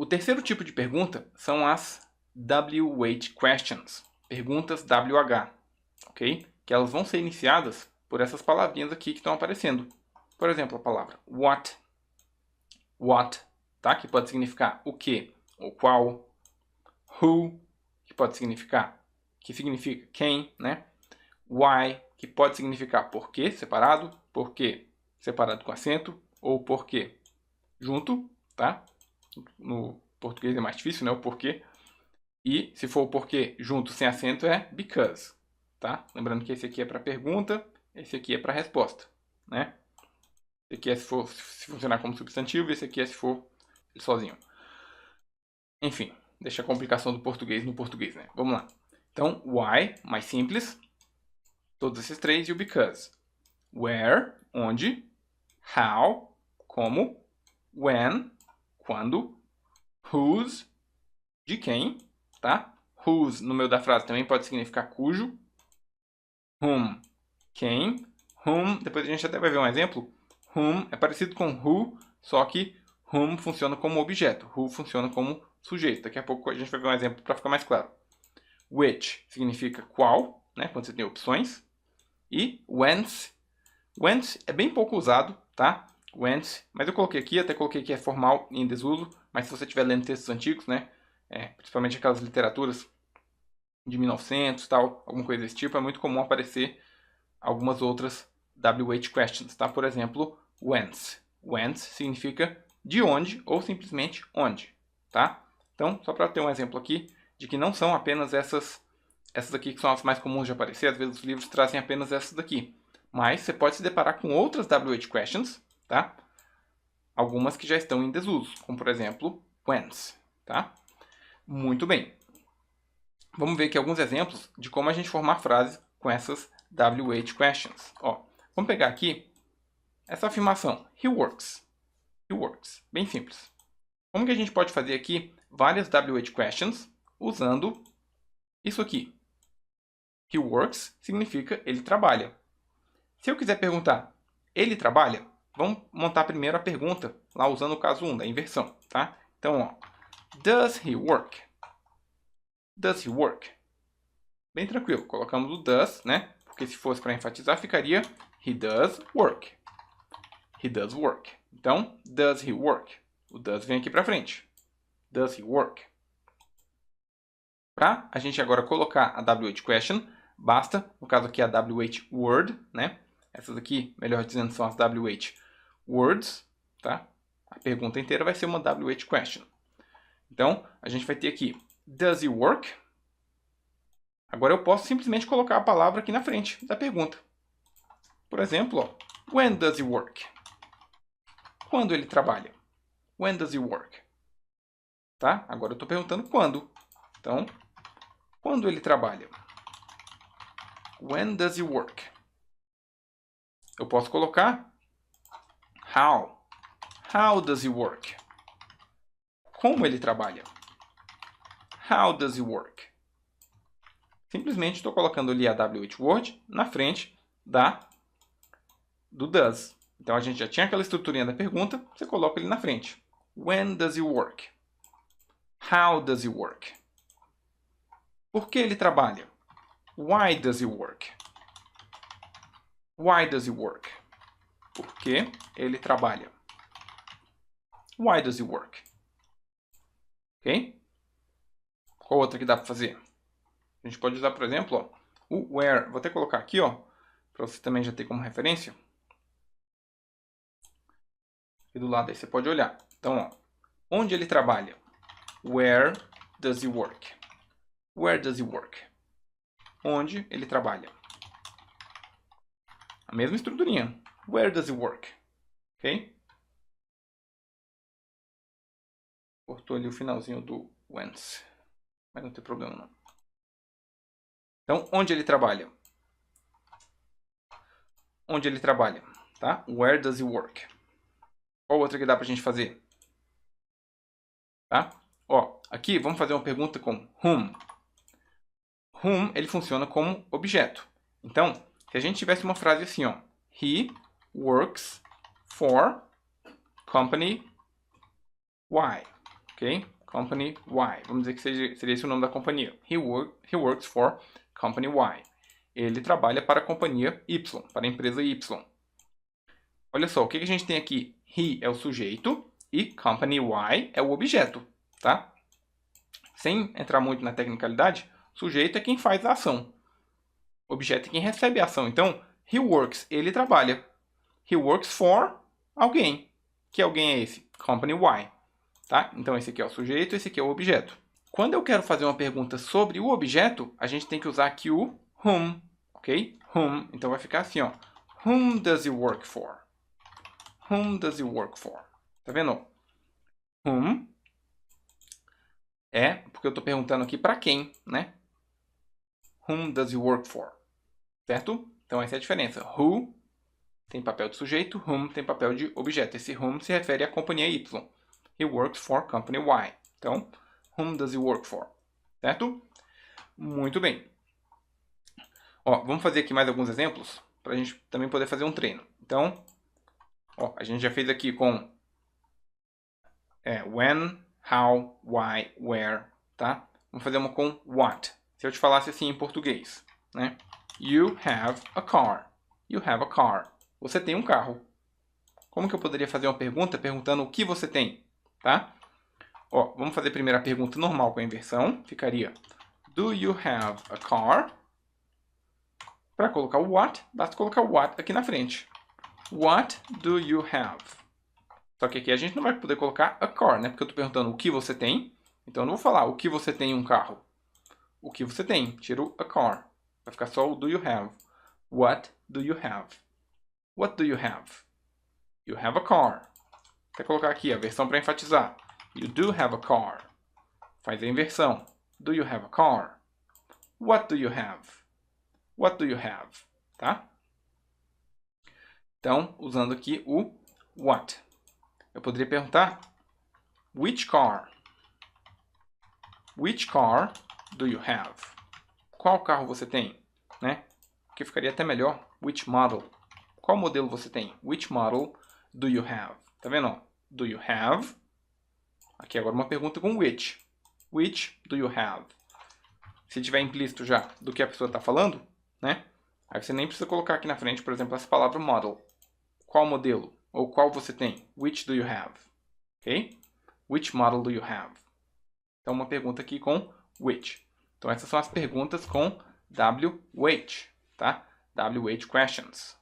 terceiro tipo de pergunta são as WH questions, perguntas WH, ok? Que elas vão ser iniciadas por essas palavrinhas aqui que estão aparecendo. Por exemplo, a palavra what, tá? Que pode significar o que ou qual. Who, que pode significar, que significa quem, né? Why, que pode significar porquê separado, porquê separado com acento, ou porquê junto, tá? No português é mais difícil, né? O porquê. E se for o porquê junto sem acento é because, tá? Lembrando que esse aqui é para pergunta, esse aqui é para resposta, né? Esse aqui é se funcionar como substantivo, esse aqui é se for sozinho. Enfim, deixa a complicação do português no português, né? Vamos lá. Então, why, mais simples. Todos esses três e o because. Where, onde. How, como. When, quando. Whose, de quem, tá? Whose, no meio da frase, também pode significar cujo. Whom, quem. Whom, depois a gente até vai ver um exemplo. Whom é parecido com who, só que whom funciona como objeto. Who funciona como sujeito. Daqui a pouco a gente vai ver um exemplo para ficar mais claro. Which significa qual, né? Quando você tem opções. E whence. Whence é bem pouco usado, tá? Whence, mas eu coloquei aqui, até coloquei que é formal e em desuso, mas se você estiver lendo textos antigos, né? Principalmente aquelas literaturas de 1900 tal, alguma coisa desse tipo, é muito comum aparecer algumas outras WH questions, tá? Por exemplo, whence. Whence significa de onde ou simplesmente onde, tá? Então, só para ter um exemplo aqui de que não são apenas essas aqui que são as mais comuns de aparecer, às vezes os livros trazem apenas essas daqui. Mas você pode se deparar com outras WH questions, tá? Algumas que já estão em desuso, como por exemplo, whence, tá? Muito bem. Vamos ver aqui alguns exemplos de como a gente formar frases com essas WH questions. Ó, vamos pegar aqui essa afirmação. He works. He works. Bem simples. Como que a gente pode fazer aqui várias WH questions usando isso aqui? He works significa ele trabalha. Se eu quiser perguntar, ele trabalha? Vamos montar primeiro a pergunta, lá usando o caso 1, da inversão, tá? Então, ó, does he work? Does he work? Bem tranquilo, colocamos o does, né? Porque se fosse para enfatizar, ficaria he does work. He does work. Então, does he work? O does vem aqui para frente. Does he work? Para a gente agora colocar a WH question, basta, no caso aqui a WH word, né? Essas aqui, melhor dizendo, são as WH words, tá? A pergunta inteira vai ser uma WH question. Então, a gente vai ter aqui, does he work? Agora eu posso simplesmente colocar a palavra aqui na frente da pergunta. Por exemplo, ó, when does he work? Quando ele trabalha? When does he work? Tá? Agora eu estou perguntando quando. Então, quando ele trabalha? When does he work? Eu posso colocar how. How does he work? Como ele trabalha? How does he work? Simplesmente estou colocando ali a WH word na frente do does. Então a gente já tinha aquela estruturinha da pergunta, você coloca ele na frente. When does he work? How does he work? Por que ele trabalha? Why does he work? Why does he work? Por que ele trabalha? Why does he work? Ok? Qual outra que dá para fazer? A gente pode usar, por exemplo, ó, o where. Vou até colocar aqui, ó, para você também já ter como referência. Aqui do lado aí você pode olhar. Então, ó, onde ele trabalha? Where does he work? Where does he work? Onde ele trabalha? A mesma estruturinha. Where does he work? Ok? Cortou ali o finalzinho do whence. Mas não tem problema não. Então, onde ele trabalha? Onde ele trabalha, tá? Where does he work? Qual outra que dá pra gente fazer? Tá? Ó, aqui vamos fazer uma pergunta com whom. Whom, ele funciona como objeto. Então, se a gente tivesse uma frase assim, ó. He works for company Y. Ok? company Y. Vamos dizer que seria esse o nome da companhia. He works for company Y. Ele trabalha para a companhia Y, para a empresa Y. Olha só, o que a gente tem aqui? He é o sujeito e company Y é o objeto, tá? Sem entrar muito na tecnicalidade, sujeito é quem faz a ação. Objeto é quem recebe a ação. Então, he works, ele trabalha. He works for alguém. Que alguém é esse? Company Y. Tá? Então, esse aqui é o sujeito, esse aqui é o objeto. Quando eu quero fazer uma pergunta sobre o objeto, a gente tem que usar aqui o whom, ok? Whom. Então, vai ficar assim, ó. Whom does he work for? Whom does he work for? Tá vendo? Whom é porque eu estou perguntando aqui para quem, né? Whom does he work for? Certo? Então, essa é a diferença. Who tem papel de sujeito, whom tem papel de objeto. Esse whom se refere à companhia Y. He works for company Y. Então, whom does he work for? Certo? Muito bem. Ó, vamos fazer aqui mais alguns exemplos para a gente também poder fazer um treino. Então, ó, a gente já fez aqui com when, how, why, where, tá? Vamos fazer uma com what. Se eu te falasse assim em português, né? You have a car. You have a car. Você tem um carro. Como que eu poderia fazer uma pergunta perguntando o que você tem, tá? Ó, vamos fazer primeiro a pergunta normal com a inversão. Ficaria, do you have a car? Para colocar o what, basta colocar o what aqui na frente. What do you have? Só que aqui a gente não vai poder colocar a car, né? Porque eu estou perguntando o que você tem. Então eu não vou falar o que você tem em um carro. O que você tem. Tiro a car. Vai ficar só o do you have. What do you have? What do you have? You have a car. Vou colocar aqui a versão para enfatizar. You do have a car. Faz a inversão. Do you have a car? What do you have? What do you have? Tá? Então, usando aqui o what. Eu poderia perguntar which car? Which car do you have? Qual carro você tem? Né? Que ficaria até melhor. Which model? Qual modelo você tem? Which model do you have? Tá vendo? Ó? Do you have? Aqui agora uma pergunta com which. Which do you have? Se tiver implícito já do que a pessoa está falando, né? Aí você nem precisa colocar aqui na frente, por exemplo, essa palavra model. Qual modelo? Ou qual você tem? Which do you have? Ok? Which model do you have? Então, uma pergunta aqui com which. Então, essas são as perguntas com WH, tá? WH questions.